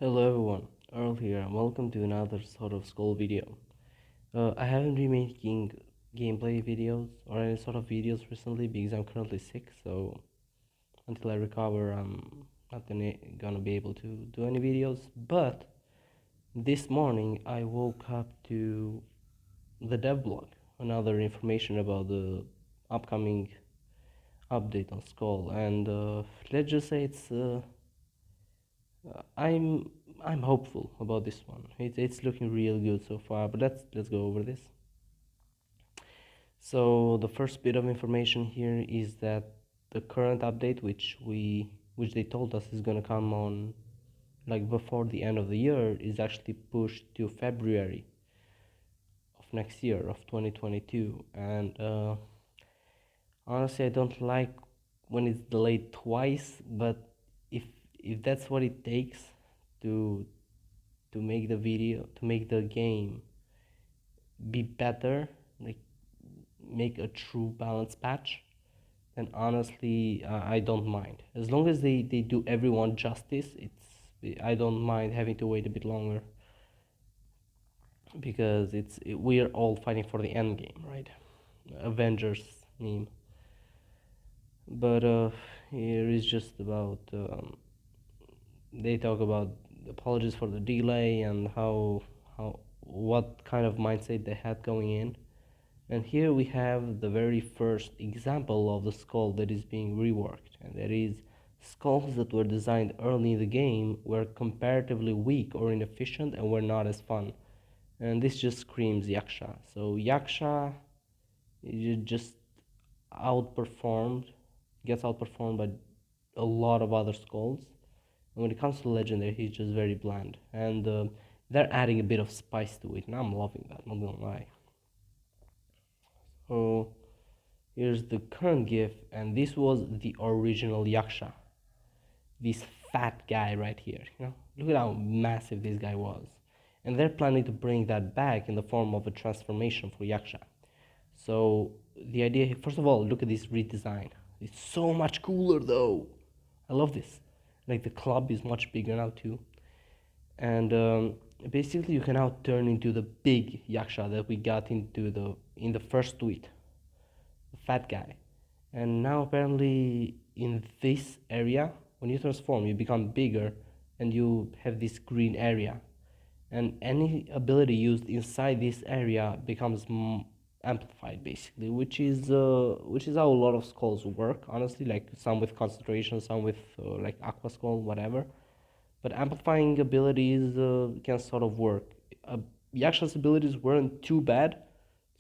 Hello everyone, Earl here and welcome to another sort of Skul video. I haven't been making gameplay videos or any sort of videos recently because I'm currently sick, so until I recover I'm not gonna be able to do any videos. But this morning I woke up to the dev blog, another information about the upcoming update on Skul, and let's just say uh, I'm I'm hopeful about this one. It's looking real good so far, but let's go over this. So the first bit of information here is that the current update, which they told us is gonna come on like before the end of the year, is actually pushed to February of next year of 2022. And honestly, I don't like when it's delayed twice, but if if that's what it takes to make the video to make the game be better, like make a true balance patch, then honestly I don't mind. As long as they do everyone justice, I don't mind having to wait a bit longer because we are all fighting for the end game, right? Avengers meme. But here is just about they talk about apologies for the delay and how what kind of mindset they had going in. And here we have the very first example of the skull that is being reworked, and that is skulls that were designed early in the game were comparatively weak or inefficient and were not as fun. And this just screams Yaksha. So Yaksha just outperformed, gets outperformed by a lot of other skulls. And when it comes to legendary, he's just very bland. And they're adding a bit of spice to it, and I'm loving that, not gonna lie. So here's the current GIF, and this was the original Yaksha. This fat guy right here, look at how massive this guy was. And they're planning to bring that back in the form of a transformation for Yaksha. So the idea, first of all, look at this redesign. It's so much cooler though. I love this. Like the club is much bigger now too, and basically you can now turn into the big Yaksha that we got into the first tweet, the fat guy. And now apparently in this area, when you transform, you become bigger, and you have this green area, and any ability used inside this area becomes amplified basically, which is how a lot of skulls work honestly, like some with concentration, some with like aqua skull, whatever. But amplifying abilities can sort of work. uh, Yaksha's abilities weren't too bad,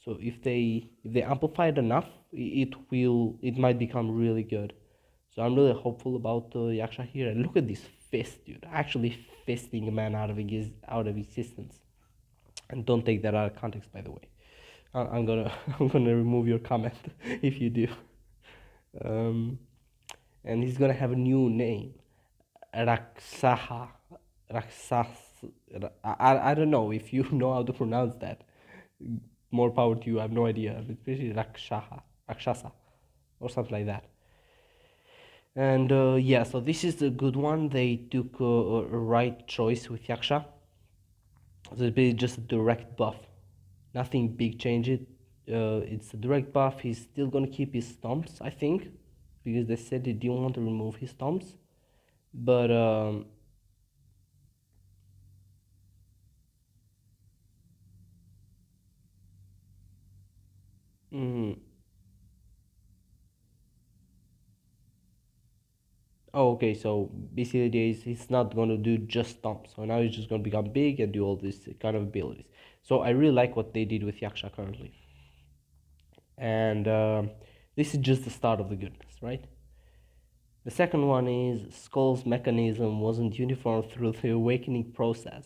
so if they amplify it enough, it might become really good. So I'm really hopeful about Yaksha here. And look at this fist, dude! Actually fisting a man out of existence. And don't take that out of context, by the way. I'm gonna I'm gonna remove your comment if you do. Um, and he's gonna have a new name, Raksaha. Raksas. I don't know if you know how to pronounce that. More power to you. I have no idea. It's basically Rakshasa, or something like that. And yeah, so this is a good one. They took a right choice with Yaksha. So it's basically just a direct buff. Nothing big change it. It's a direct buff. He's still gonna keep his stomps, I think, because they said they didn't want to remove his stomps. But mm, oh, okay. So basically, he's not gonna do just stomps. So now he's just gonna become big and do all these kind of abilities. So I really like what they did with Yaksha currently, and this is just the start of the goodness, right? The second one is Skull's mechanism wasn't uniform through the awakening process.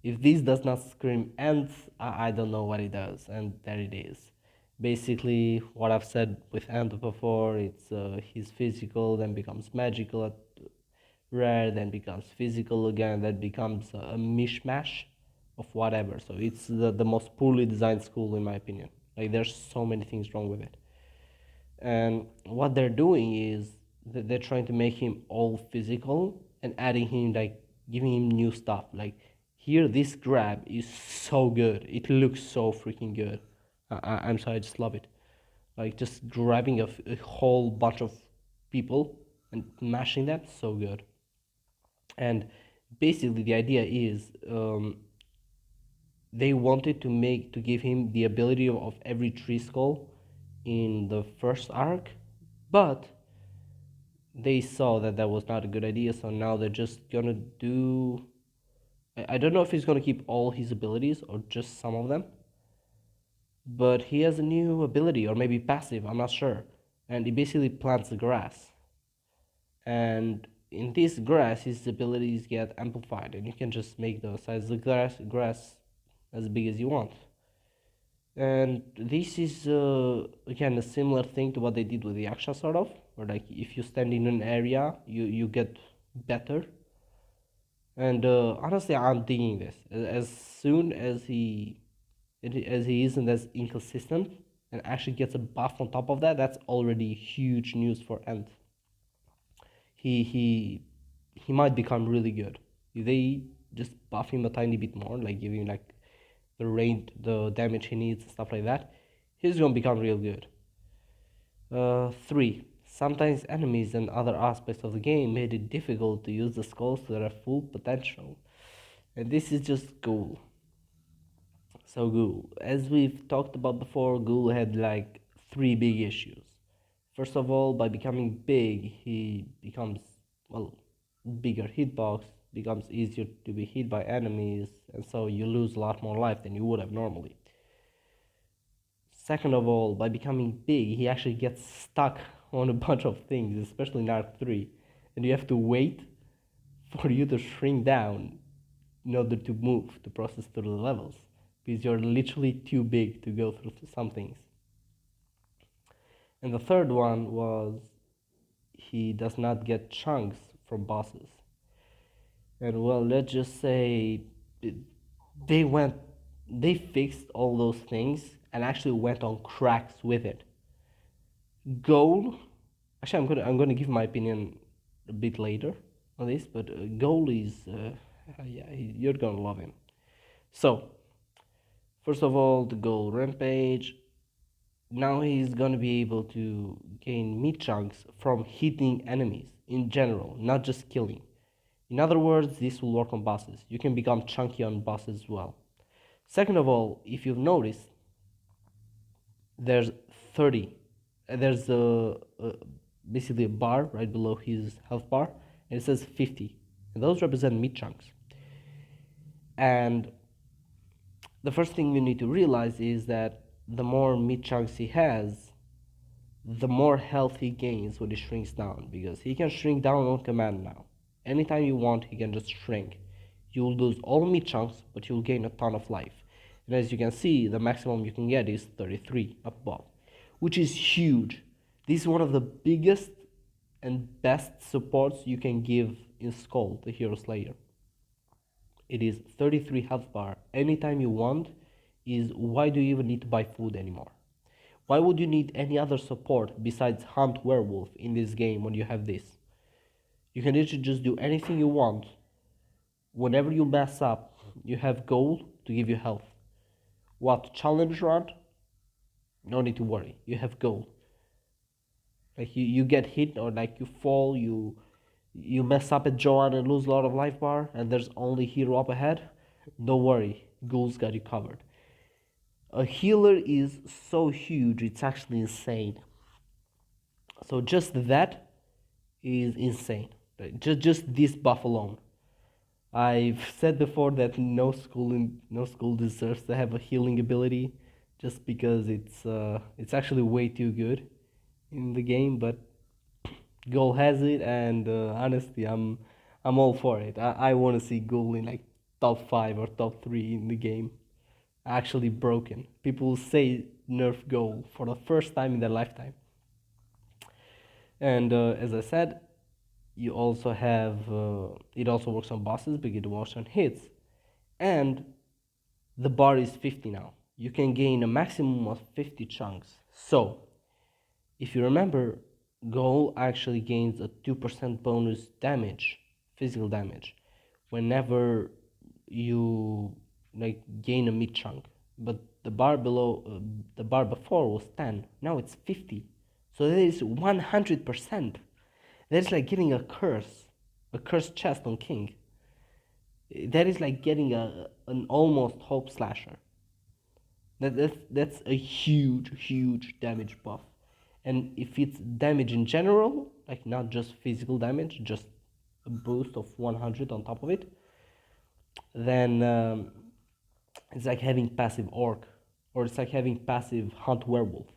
If this does not scream Nth, I don't know what it does, and there it is. Basically, what I've said with Nth before, it's he's physical, then becomes magical at rare, then becomes physical again, then becomes a mishmash of whatever. So it's the most poorly designed school in my opinion. Like there's so many things wrong with it. And what they're doing is that they're trying to make him all physical and adding him like giving him new stuff. Like here, this grab is so good. It looks so freaking good. I'm sorry, I just love it. Like just grabbing a whole bunch of people and mashing them, so good. And basically, the idea is they wanted to give him the ability of every tree skull in the first arc, but they saw that that was not a good idea, so now they're just gonna do. I don't know if he's gonna keep all his abilities or just some of them, but he has a new ability or maybe passive, I'm not sure. And he basically plants the grass. And in this grass, his abilities get amplified, and you can just make the size of the grass as big as you want. And this is again a similar thing to what they did with the Yaksha, sort of, where like if you stand in an area, you get better. And honestly, I'm digging this. As soon as he isn't as inconsistent and actually gets a buff on top of that, that's already huge news for Ant. He he he might become really good if they just buff him a tiny bit more, like give him like the range, the damage he needs, stuff like that. He's gonna become real good. 3. Sometimes enemies and other aspects of the game made it difficult to use the skulls to their full potential. And this is just GHOUL. So GHOUL, as we've talked about before, GHOUL had like 3 big issues. First of all, by becoming big, he becomes, well, bigger hitbox, becomes easier to be hit by enemies, and so you lose a lot more life than you would have normally. Second of all, by becoming big, he actually gets stuck on a bunch of things, especially in Arc 3, and you have to wait for you to shrink down in order to move, to process through the levels, because you're literally too big to go through some things. And the third one was he does not get chunks from bosses. And well, let's just say they went, they fixed all those things and actually went on cracks with it. GHOUL, actually, I'm gonna give my opinion a bit later on this, but GHOUL is, yeah, you're gonna love him. So, first of all, the GHOUL rampage. Now he's gonna be able to gain meat chunks from hitting enemies in general, not just killing. In other words, this will work on bosses. You can become chunky on bosses as well. Second of all, if you've noticed, there's 30. There's basically a bar right below his health bar, and it says 50. And those represent meat chunks. And the first thing you need to realize is that the more meat chunks he has, the more health he gains when he shrinks down, because he can shrink down on command now. Anytime you want, he can just shrink. You'll lose all meat chunks, but you'll gain a ton of life. And as you can see, the maximum you can get is 33 up above, which is huge. This is one of the biggest and best supports you can give in Skul, the Hero Slayer. It is 33 health bar anytime you want. Is why do you even need to buy food anymore? Why would you need any other support besides Hunt Werewolf in this game when you have this? You can literally just do anything you want. Whenever you mess up, you have GHOUL to give you health. What, challenge round? No need to worry, you have GHOUL. Like you get hit or like you fall, you mess up at Joanne and lose a lot of life bar, and there's only hero up ahead. Don't worry, GHOUL's got you covered. A healer is so huge, it's actually insane. So just that is insane. Like, just this buff alone. I've said before that no Skul deserves to have a healing ability, just because it's actually way too good in the game. But GHOUL has it, and honestly, I'm all for it. I want to see GHOUL in like top 5 or top 3 in the game. Actually broken. People say nerf GHOUL for the first time in their lifetime. And as I said, you also have it also works on bosses, but it works on hits. And the bar is 50 now. You can gain a maximum of 50 chunks. So if you remember, GHOUL actually gains a 2% bonus damage, physical damage, whenever you like gain a mid chunk, but the bar before was 10. Now it's 50. So that is 100%. That's like getting a cursed chest on king. That is like getting an almost hope slasher. That's a huge damage buff. And if it's damage in general, like not just physical damage, just a boost of 100 on top of it, then it's like having passive orc, or it's like having passive hunt werewolf.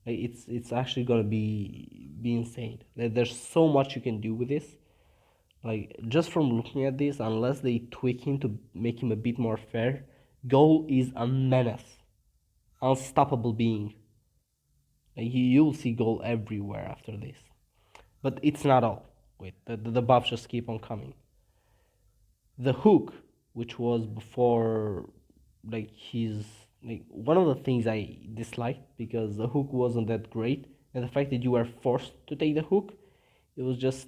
Like it's actually gonna be insane. There's so much you can do with this. Like just from looking at this, unless they tweak him to make him a bit more fair, GHOUL is a menace, unstoppable being. Like, you'll see GHOUL everywhere after this. But it's not all. Wait, the buffs just keep on coming. The hook, which was before, like his like one of the things I disliked because the hook wasn't that great, and the fact that you were forced to take the hook, it was just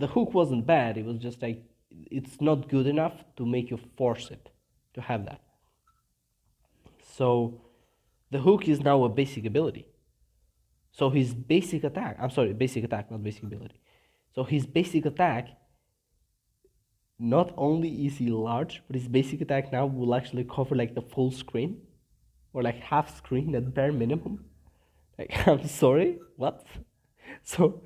the hook wasn't bad. It was just like it's not good enough to make you force it to have that. So the hook is now a basic ability. So his basic attack, I'm sorry, basic attack, not basic ability. So his basic attack, not only is he large, but his basic attack now will actually cover like the full screen or like half screen at bare minimum. Like, I'm sorry, what? So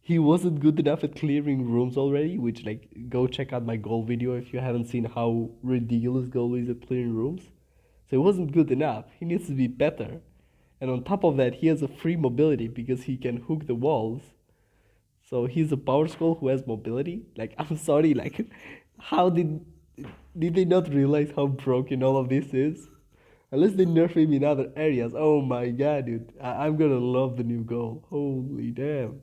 he wasn't good enough at clearing rooms already, which like go check out my GHOUL video if you haven't seen how ridiculous GHOUL is at clearing rooms. So it wasn't good enough. He needs to be better. And on top of that, he has a free mobility because he can hook the walls. So he's a power skull who has mobility. Like, I'm sorry, like how did they not realize how broken all of this is? Unless they nerf him in other areas. Oh my god, dude. I'm gonna love the new GHOUL. Holy damn.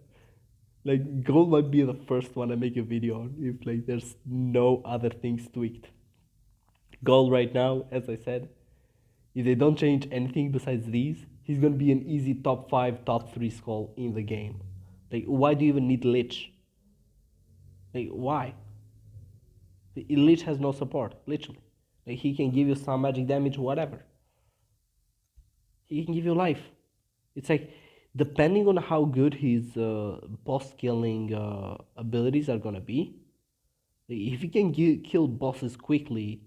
Like GHOUL might be the first one I make a video on if like there's no other things tweaked. GHOUL right now, as I said, if they don't change anything besides these, he's gonna be an easy top 5, top 3 skull in the game. Like, why do you even need Lich? Like, why? The Lich has no support, literally. Like, he can give you some magic damage, whatever. He can give you life. It's like, depending on how good his boss killing abilities are gonna be, like, if he can kill bosses quickly,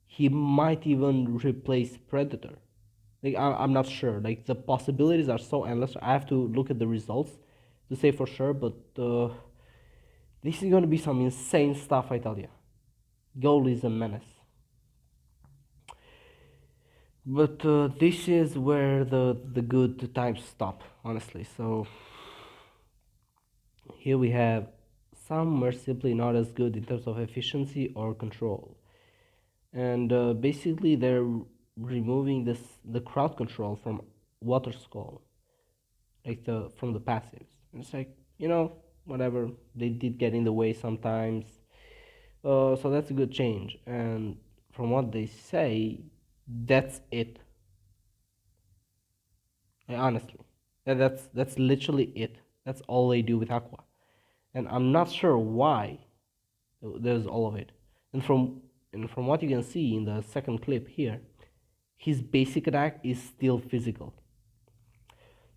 he might even replace Predator. Like, I'm not sure. Like, the possibilities are so endless. I have to look at the results to say for sure, but this is gonna be some insane stuff, I tell you. GHOUL is a menace. But this is where the good times stop, honestly. So here we have some are simply not as good in terms of efficiency or control, and basically they're removing the crowd control from Water Skull, like the from the passives. And it's like, whatever, they did get in the way sometimes. So that's a good change, and from what they say, that's it. Like, honestly, that's literally it. That's all they do with Aqua, and I'm not sure why there's all of it. And from what you can see in the second clip here, his basic attack is still physical.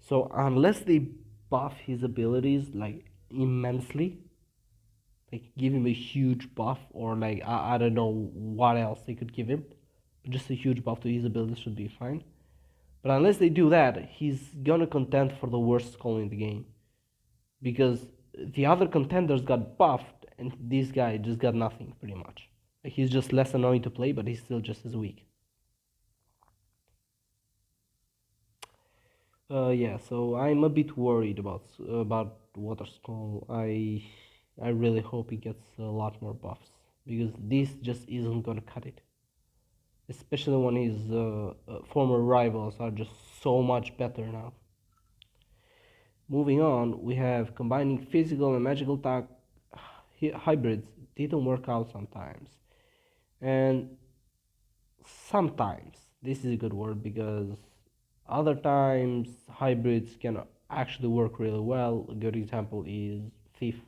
So unless they buff his abilities like immensely, like give him a huge buff, or like I don't know what else they could give him, but just a huge buff to his abilities should be fine. But unless they do that, he's gonna contend for the worst skull in the game, because the other contenders got buffed and this guy just got nothing pretty much. Like, he's just less annoying to play, but he's still just as weak. Yeah, so I'm a bit worried about Water Skull. I really hope he gets a lot more buffs, because this just isn't gonna cut it. Especially when his former rivals are just so much better now. Moving on, we have combining physical and magical attack hybrids didn't work out sometimes, and sometimes this is a good word, because other times hybrids can actually work really well. A good example is Thief.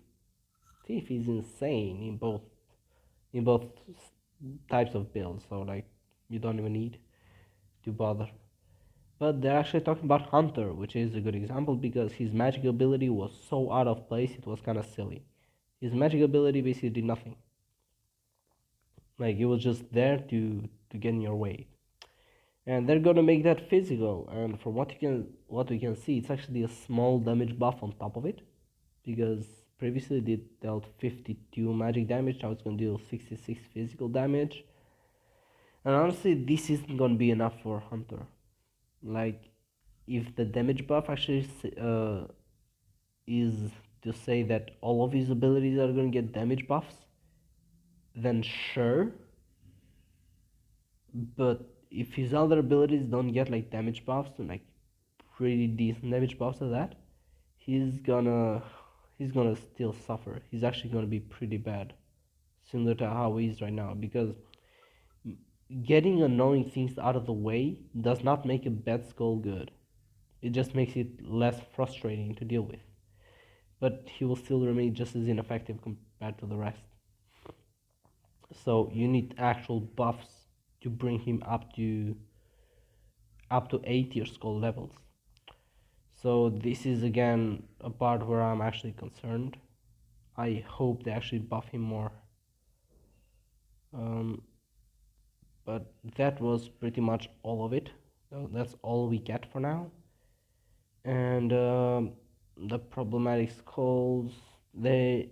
Thief is insane in both in both types of builds, so like you don't even need to bother. But they're actually talking about Hunter, which is a good example because his magic ability was so out of place, it was kind of silly. His magic ability basically did nothing. Like it was just there to get in your way. And they're gonna make that physical. And from what we can see, it's actually a small damage buff on top of it, because previously it dealt 52 magic damage. Now it's gonna deal 66 physical damage. And honestly, this isn't gonna be enough for Hunter. Like, if the damage buff actually is to say that all of his abilities are gonna get damage buffs, then sure. But if his other abilities don't get like damage buffs and like pretty decent damage buffs of that, he's gonna he's gonna still suffer. He's actually gonna be pretty bad, similar to how he is right now. Because getting annoying things out of the way does not make a bad skull good. It just makes it less frustrating to deal with. But he will still remain just as ineffective compared to the rest. So you need actual buffs to bring him up to 8 tier skull levels. So this is again a part where I'm actually concerned. I hope they actually buff him more. Um, but that was pretty much all of it. So that's all we get for now. And the problematic skulls, they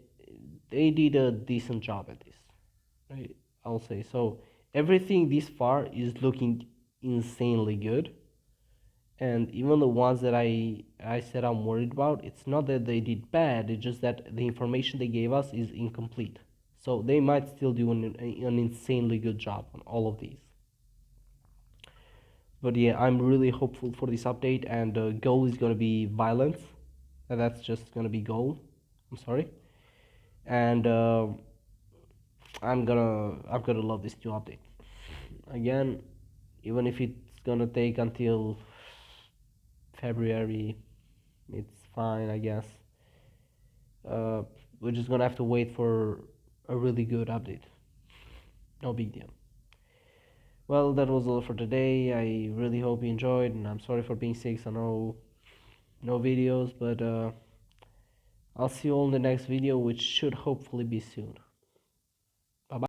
did a decent job at this. Right? I'll say so. Everything this far is looking insanely good. And even the ones that I said I'm worried about, it's not that they did bad, it's just that the information they gave us is incomplete. So they might still do an insanely good job on all of these. But yeah, I'm really hopeful for this update, and goal is gonna be violence, and that's just gonna be goal. I'm sorry, and I'm gonna love this new update. Again, even if it's gonna take until February, it's fine, I guess. Uh, we're just gonna have to wait for a really good update. No big deal. Well, that was all for today. I really hope you enjoyed, and I'm sorry for being sick. So no videos, but I'll see you all in the next video, which should hopefully be soon.